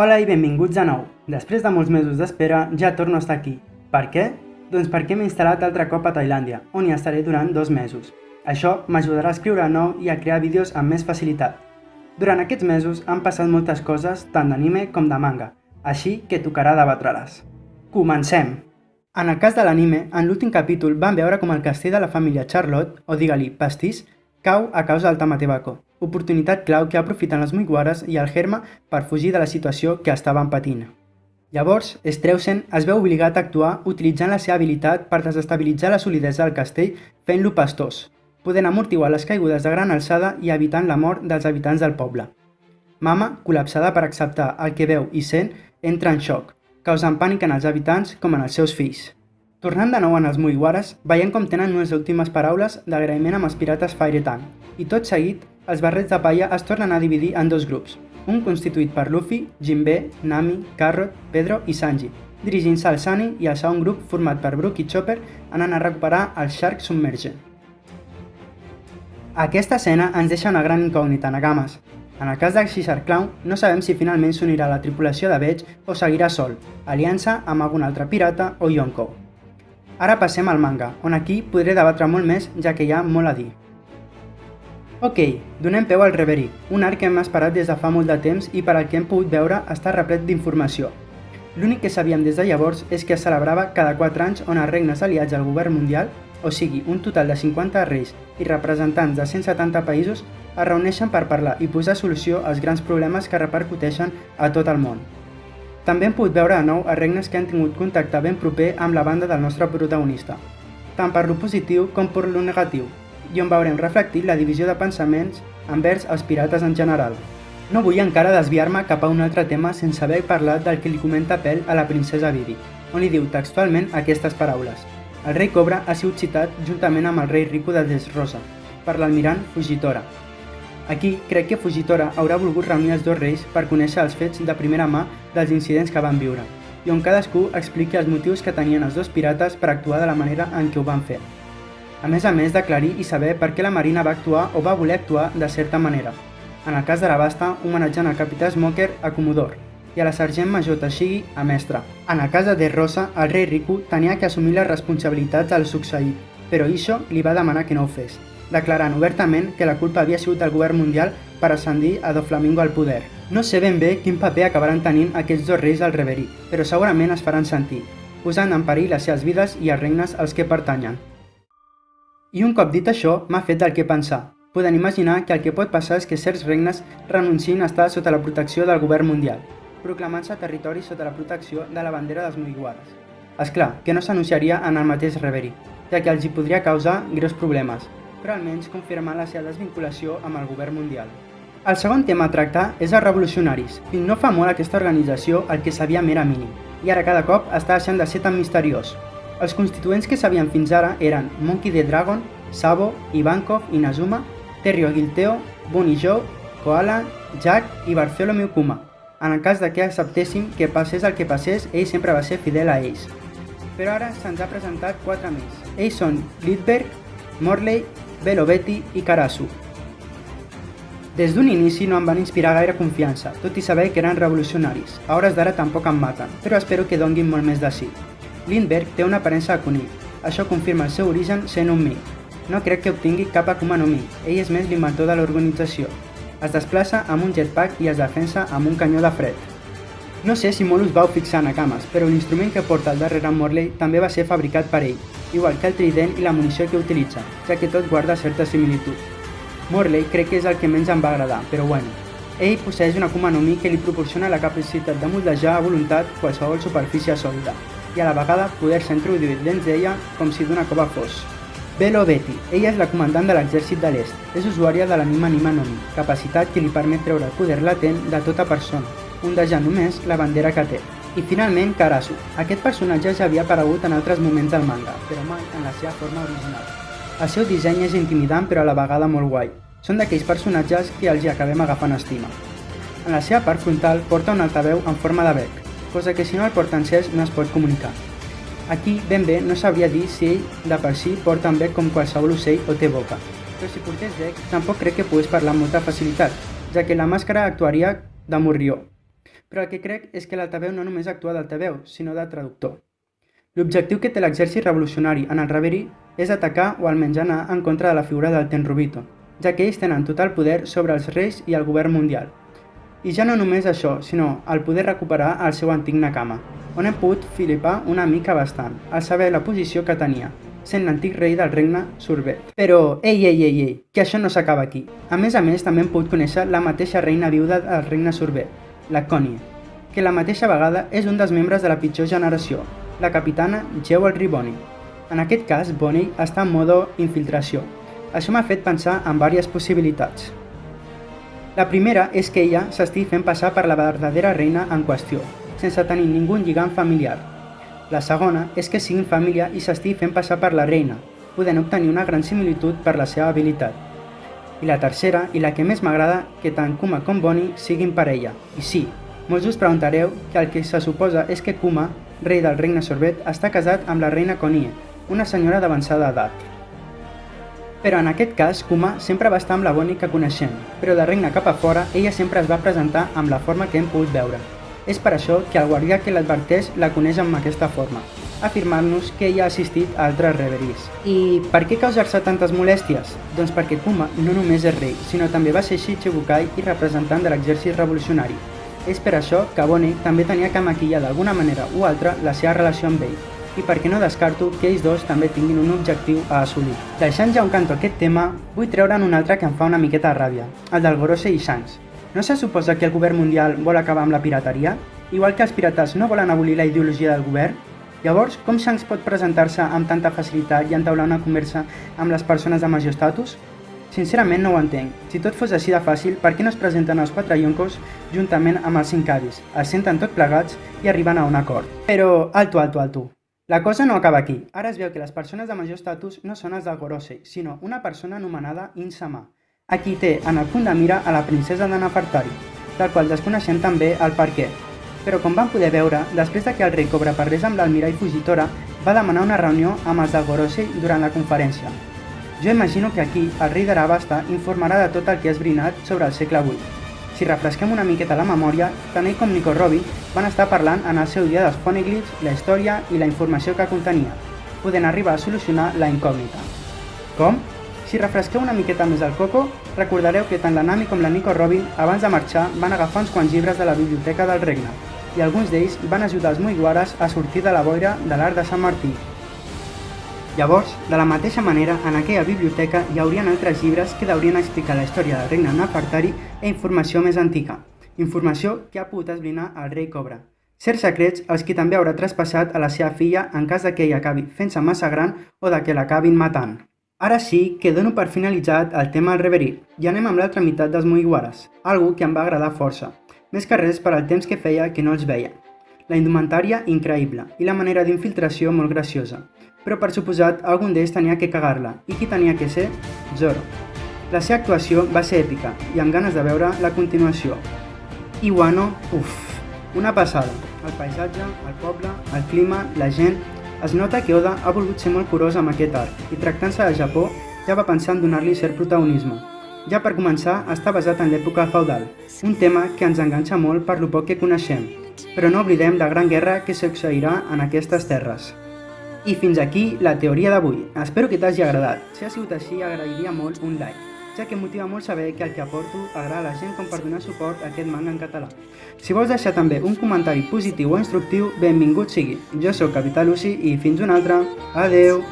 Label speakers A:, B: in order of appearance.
A: Hola i benvinguts de nou. Després de molts mesos d'espera, ja torno a estar aquí. Per què? Doncs perquè m'he instal·lat altre cop a Tailàndia, on hi estaré durant 2 mesos. Això m'ajudarà a escriure de nou i a crear vídeos amb més facilitat. Durant aquests mesos han passat moltes coses, tant d'anime com de manga, així que tocarà debatre-les. Comencem! En el cas de l'anime, en l'últim capítol vam veure com el castell de la família Charlotte, o digue-li pastís, cau a causa del Tamatebako, oportunitat clau que aprofiten les Mugiwaras i el Germa per fugir de la situació que estaven patint. Llavors, Streusen es veu obligat a actuar utilitzant la seva habilitat per desestabilitzar la solidesa del castell fent-lo pastós, podent amortiguar les caigudes de gran alçada i evitant la mort dels habitants del poble. Mama, col·lapsada per acceptar el que veu i sent, entra en xoc, causant pànic en els habitants com en els seus fills. Tornant de nou en els Mugiwaras, veiem com tenen unes últimes paraules d'agraïment amb els pirates Fire-Tan, i tot seguit, els barrets de palla es tornen a dividir en dos grups, un constituït per Luffy, Jinbe, Nami, Carrot, Pedro i Sanji, dirigint-se al Sunny i el segon grup format per Brook i Chopper anant a recuperar el Shark Submerged. Aquesta escena ens deixa una gran incògnita, Nagamas. En el cas de Caesar Clown, no sabem si finalment s'unirà a la tripulació de Veg o seguirà sol, aliança amb algun altre pirata o Yonkou. Ara passem al manga, on aquí podré debatre molt més ja que hi ha molt a dir. Ok, donem peu al Reverie, un arc que hem esperat des de fa molt de temps i per al que hem pogut veure està replet d'informació. L'únic que sabíem des de llavors és que es celebrava cada 4 anys on els regnes aliats al govern mundial, o sigui, un total de 50 reis i representants de 170 països, es reuneixen per parlar i posar solució als grans problemes que repercuteixen a tot el món. També hem pogut veure de nou els regnes que han tingut contacte ben proper amb la banda del nostre protagonista, tant per lo positiu com per lo negatiu, i on veurem reflectit la divisió de pensaments envers els pirates en general. No vull encara desviar-me cap a un altre tema sense haver parlat del que li comenta Pell a la princesa Vivi, on li diu textualment aquestes paraules. El rei Cobra ha sigut citat juntament amb el rei Riku de Dressrosa, per l'almirant Fujitora. Aquí crec que Fujitora haurà volgut reunir els dos reis per conèixer els fets de primera mà dels incidents que van viure, i on cadascú expliqui els motius que tenien els dos pirates per actuar de la manera en què ho van fer. A més d'aclarir i saber per què la Marina va actuar o va voler actuar de certa manera. En el cas de l'Abasta, homenatjant al capità Smoker a Comodor i a la sergent major Tashigi a mestre. En el cas de Dressrosa, el rei Riku tenia que assumir les responsabilitats del succeït, però Isho li va demanar que no ho fes, declarant obertament que la culpa havia sigut del govern mundial per ascendir a Doflamingo al poder. No sé ben bé quin paper acabaran tenint aquests dos reis al Reverie, però segurament es faran sentir, posant en perill les seves vides i els regnes als que pertanyen. I un cop dit això, m'ha fet del que pensar. Podem imaginar que el que pot passar és que certs regnes renunciïn a estar sota la protecció del govern mundial, proclamant-se territori sota la protecció de la bandera dels Mugiwaras. És clar que no s'anunciaria en el mateix Reverie, ja que els hi podria causar greus problemes, però almenys confirmar la seva desvinculació amb el govern mundial. El segon tema a tractar és els revolucionaris. Fins no fa molt aquesta organització el que sabíem era mínim, i ara cada cop està deixant de ser tan misteriós. Els constituents que sabíem fins ara eren Monkey D. Dragon, Sabo, Ivankov, Inazuma, Terry Gilteo, Bunny Joe, Koala, Jack i Bartholomew Kuma. En el cas de que acceptéssim que passés el que passés, ell sempre va ser fidel a ells. Però ara se'ns ha presentat 4 més. Ells són Lidberg, Morley, Belo Betty i Karasu. Des d'un inici no em van inspirar gaire confiança, tot i saber que eren revolucionaris. A hores d'ara tampoc em maten, però espero que donguin molt més de sí. Lindbergh té una aparença de conill. Això confirma el seu origen sent un mig. No crec que obtingui cap Akuma no Mi, ell és més l'inventor de l'organització. Es desplaça amb un jetpack i es defensa amb un canyó de fred. No sé si molt us vau fixar en Nakamas, però l'instrument que porta al darrere Morley també va ser fabricat per ell, igual que el trident i la munició que utilitza, ja que tot guarda certa similitud. Morley crec que és el que menys em va agradar, però bueno. Ell posseix una Akuma no Mi que li proporciona la capacitat de moldejar a voluntat qualsevol superfície sòlida, i a la vegada poder-se introduir dins d'ella com si d'una cova fos. Belo Betty, ella és la comandant de l'exèrcit de l'est, és usuària de l'Anima Nima no Mi, capacitat que li permet treure el poder latent de tota persona, ondejant només la bandera que té. I finalment Karasu, aquest personatge ja havia aparegut en altres moments del manga, però mai en la seva forma original. El seu disseny és intimidant però a la vegada molt guai, són d'aquells personatges que els hi acabem agafant estima. En la seva part frontal porta un altaveu en forma de bec, cosa que si no el porta encès no es pot comunicar. Aquí, ben bé, no sabria dir si ell de per si porta un bec com qualsevol ocell o té boca, però si portés bec tampoc crec que pogués parlar amb molta facilitat, ja que la màscara actuaria de morrió. Però el que crec és que l'altaveu no només actua d'altaveu, sinó de traductor. L'objectiu que té l'exèrcit revolucionari en el Reverie és atacar o almenys anar en contra de la figura del Tenryubito, ja que ells tenen total poder sobre els reis i el govern mundial. I ja no només això, sinó el poder recuperar el seu antic Nakama, on hem pogut flipar una mica bastant, al saber la posició que tenia, sent l'antic rei del regne Sorbet. Però, ei, que això no s'acaba aquí. A més, també hem pogut conèixer la mateixa reina viuda del regne Sorbet, la Connie, que la mateixa vegada és un dels membres de la pitjor generació, la capitana Jewelry Bonnie. En aquest cas, Bonnie està en modo infiltració. Això m'ha fet pensar en diverses possibilitats. La primera és que ella s'estigui fent passar per la verdadera reina en qüestió, sense tenir ningú lligam familiar. La segona és que siguin família i s'estigui fent passar per la reina, podent obtenir una gran similitud per la seva habilitat. I la tercera, i la que més m'agrada, que tant Kuma com Bonnie siguin parella. I sí, molts us preguntareu que el que se suposa és que Kuma, rei del regne Sorbet, està casat amb la reina Connie, una senyora d'avançada edat. Però en aquest cas, Kuma sempre va estar amb la Bonnie que coneixem, però de regne cap a fora, ella sempre es va presentar amb la forma que hem pogut veure. És per això que el guardià que l'adverteix la coneix amb aquesta forma, afirmant-nos que ella ha assistit a altres reveries. I per què causar-se tantes molèsties? Doncs perquè Kuma no només és rei, sinó també va ser Shichibukai i representant de l'exèrcit revolucionari. És per això que Bonnie també tenia que maquillar d'alguna manera o altra la seva relació amb ell, i perquè no descarto que ells dos també tinguin un objectiu a assolir. Deixant ja un canto aquest tema, vull treure'n un altre que em fa una miqueta de ràbia, el del Gorosei i Shanks. No se suposa que el govern mundial vol acabar amb la pirateria? Igual que els pirates no volen abolir la ideologia del govern? Llavors, com Shanks pot presentar-se amb tanta facilitat i entaular una conversa amb les persones de major estatus? Sincerament no ho entenc. Si tot fos així de fàcil, per què no es presenten els 4 yonkos juntament amb els 5 avis, els senten tot plegats i arriben a un acord? Però, alto. La cosa no acaba aquí. Ara es veu que les persones de major estatus no són els del Gorosei, sinó una persona anomenada In-sama. Aquí té en el punt de mira a la princesa de Nefertari, del qual desconeixem també el per què. Però com vam poder veure, després de que el rei Cobra parlés amb l'almirall Fujitora, va demanar una reunió amb els del Gorosei durant la conferència. Jo imagino que aquí el rei d'Arabasta informarà de tot el que ha esbrinat sobre el segle VIII. Si refresquem una miqueta la memòria, tant ell com Nico Robin van estar parlant en el seu dia dels poneglyphs, la història i la informació que contenia, podent arribar a solucionar la incògnita. Com? Si refresqueu una miqueta més el coco, recordareu que tant la Nami com la Nico Robin, abans de marxar, van agafar uns quants llibres de la biblioteca del regne, i alguns d'ells van ajudar els Mugiwaras a sortir de la boira de l'Arc de Sant Martí. Llavors, de la mateixa manera, en aquella biblioteca hi haurien altres llibres que haurien explicar la història del regne Nefertari i informació més antiga, informació que ha pogut esbrinar el rei Cobra. Certs secrets els que també haurà traspassat a la seva filla en cas de que ella acabi fent-se massa gran o de que l'acabin matant. Ara sí que dono per finalitzat el tema del Reverie i anem amb l'altra meitat dels Mugiwaras, algo que em va agradar força, més que res per al temps que feia que no els veia. La indumentària increïble i la manera d'infiltració molt graciosa. Però per suposat, algun d'ells tenia que cagar-la, i qui tenia que ser? Zoro. La seva actuació va ser èpica, i amb ganes de veure la continuació. I Wano, una passada. El paisatge, el poble, el clima, la gent... Es nota que Oda ha volgut ser molt curós amb aquest arc, i tractant-se de Japó, ja va pensar en donar-li cert protagonisme. Ja per començar, està basat en l'època feudal, un tema que ens enganxa molt per lo poc que coneixem, però no oblidem la gran guerra que succeirà en aquestes terres. I fins aquí la teoria d'avui. Espero que t'hagi agradat. Si ha sigut així, agrairia molt un like, ja que motiva molt saber que el que aporto agrada a la gent com per donar suport a aquest manga en català. Si vols deixar també un comentari positiu o instructiu, benvingut sigui. Jo sóc Capità Lucy i fins una altra. Adeu!